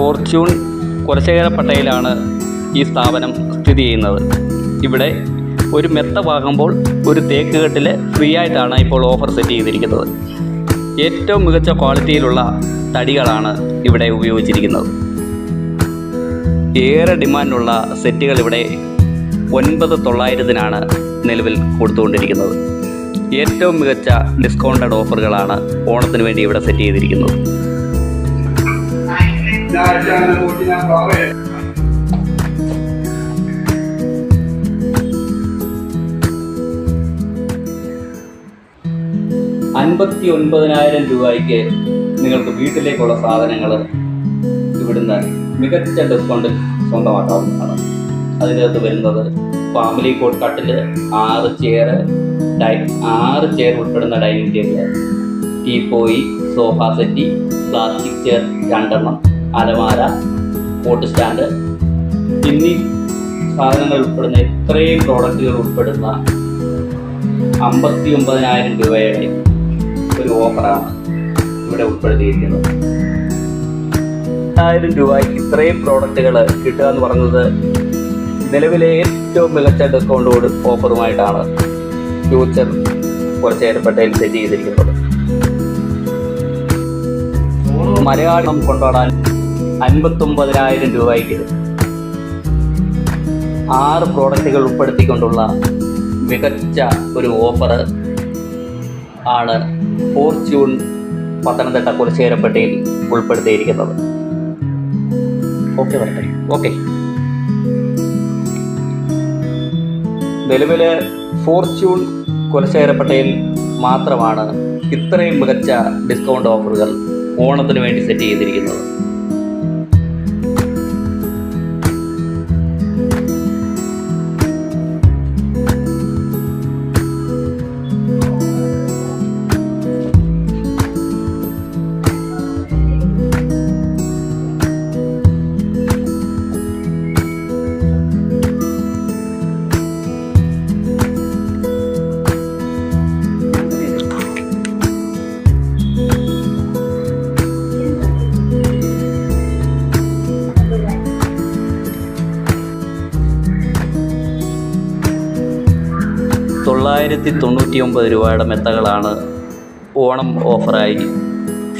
Fortune കുലശേഖരപ്പട്ടയിലാണ് ഈ സ്ഥാപനം സ്ഥിതി ചെയ്യുന്നത്. ഇവിടെ ഒരു മെത്ത വാങ്ങുമ്പോൾ ഒരു തേക്ക് കെട്ടിൽ ഫ്രീ ആയിട്ടാണ് ഇപ്പോൾ ഓഫർ സെറ്റ് ചെയ്തിരിക്കുന്നത്. ഏറ്റവും മികച്ച ക്വാളിറ്റിയിലുള്ള തടികളാണ് ഇവിടെ ഉപയോഗിച്ചിരിക്കുന്നത്. ഏറെ ഡിമാൻഡുള്ള സെറ്റുകൾ ഇവിടെ 9,900-നാണ് നിലവിൽ കൊടുത്തുകൊണ്ടിരിക്കുന്നത്. ഏറ്റവും മികച്ച ഡിസ്കൗണ്ടഡ് ഓഫറുകളാണ് ഓണത്തിന് വേണ്ടി ഇവിടെ സെറ്റ് ചെയ്തിരിക്കുന്നത്. ₹59,000 നിങ്ങൾക്ക് വീട്ടിലേക്കുള്ള സാധനങ്ങൾ ഇവിടുന്ന് മികച്ച ഡിസ്കൗണ്ടിൽ സ്വന്തമാക്കാവുന്നതാണ്. അതിനകത്ത് വരുന്നത് ഫാമിലി കോട്ട് കട്ടിൽ, 6 ചെയർ ഉൾപ്പെടുന്ന dining table, teapoy, sofa settee, plastic chair 2 അലമാര, കോട്ട് സ്റ്റാൻഡ് എന്നീ സാധനങ്ങൾ ഉൾപ്പെടുന്ന ഇത്രയും പ്രോഡക്റ്റുകൾ ഉൾപ്പെടുന്ന ₹59,000 ഒരു ഓഫറാണ് ഇവിടെ ഉൾപ്പെടുത്തിയിരിക്കുന്നത്. ₹1000 ഇത്രയും പ്രോഡക്റ്റുകൾ കിട്ടുക എന്ന് പറയുന്നത് നിലവിലെ ഏറ്റവും മികച്ച ഡിസ്കൗണ്ട് ഓഫറുമായിട്ടാണ് ഫ്യൂച്ചർ കുലശേഖരപ്പട്ടയിൽ സെറ്റ് ചെയ്തിരിക്കുന്നത്. മലയാളം കൊണ്ടാടാൻ ₹59,000 6 പ്രോഡക്റ്റുകൾ ഉൾപ്പെടുത്തിക്കൊണ്ടുള്ള മികച്ച ഒരു ഓഫർ ആണ് ഫോർച്യൂൺ പത്തനംതിട്ട കുലശേഖരപ്പട്ടയിൽ ഉൾപ്പെടുത്തിയിരിക്കുന്നത്. ഓക്കെ നിലവിൽ ഫോർച്യൂൺ കുലശേഖരപ്പട്ടയിൽ മാത്രമാണ് ഇത്രയും മികച്ച ഡിസ്കൗണ്ട് ഓഫറുകൾ ഓണത്തിന് വേണ്ടി സെറ്റ് ചെയ്തിരിക്കുന്നത്. ₹999 മെത്തകളാണ് ഓണം ഓഫറായി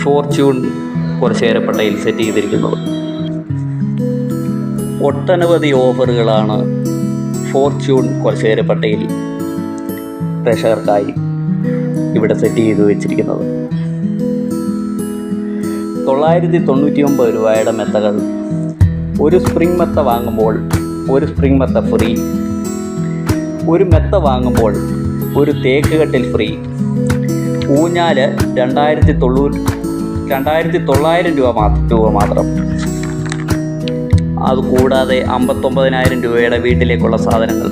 ഫോർച്യൂൺ കുലശേഖരപ്പട്ടയിൽ സെറ്റ് ചെയ്തിരിക്കുന്നത്. ഒട്ടനവധി ഓഫറുകളാണ് ഫോർച്യൂൺ കുലശേഖരപ്പട്ടയിൽ പ്രേക്ഷകർക്കായി ഇവിടെ സെറ്റ് ചെയ്ത് വെച്ചിരിക്കുന്നത്. ₹999 മെത്തകൾ, ഒരു സ്പ്രിംഗ് മെത്ത വാങ്ങുമ്പോൾ ഒരു സ്പ്രിംഗ് മെത്ത ഫ്രീ, ഒരു മെത്ത വാങ്ങുമ്പോൾ ഒരു തേക്ക് കെട്ടിൽ ഫ്രീ, ഊഞ്ഞാൽ ₹2,900 മാത്രം. അതുകൂടാതെ ₹59,000 വീട്ടിലേക്കുള്ള സാധനങ്ങൾ.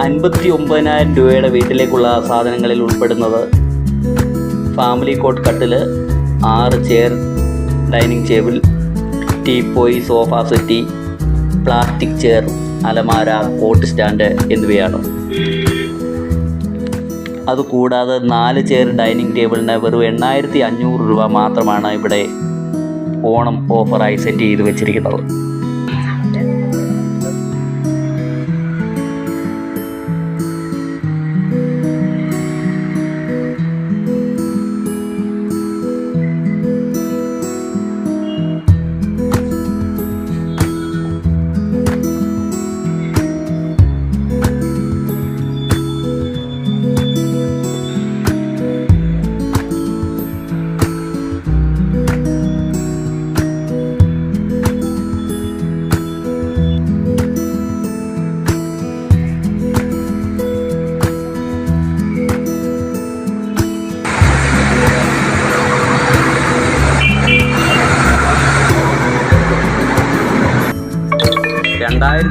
₹59,000 വീട്ടിലേക്കുള്ള സാധനങ്ങളിൽ ഉൾപ്പെടുന്നത് ഫാമിലി കോട്ട് കട്ടിൽ, 6 chair dining table, teapoy, sofa settee, plastic chair, അലമാര, കോട്ട് സ്റ്റാൻഡ് എന്നിവയാണ്. അതുകൂടാതെ 4 ചെയർ ഡൈനിങ് ടേബിളിന് വെറും ₹8,500 മാത്രമാണ് ഇവിടെ ഓണം ഓഫറായി സെറ്റ് ചെയ്ത് വെച്ചിരിക്കുന്നത്.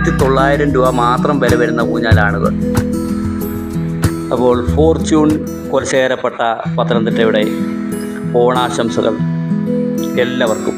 ₹2,900 മാത്രം വില വരുന്ന ഊഞ്ഞാലാണിത്. അപ്പോൾ ഫോർച്യൂൺ കുലശേഖരപ്പട്ട പത്തനംതിട്ടയുടെ ഓണാശംസകൾ എല്ലാവർക്കും.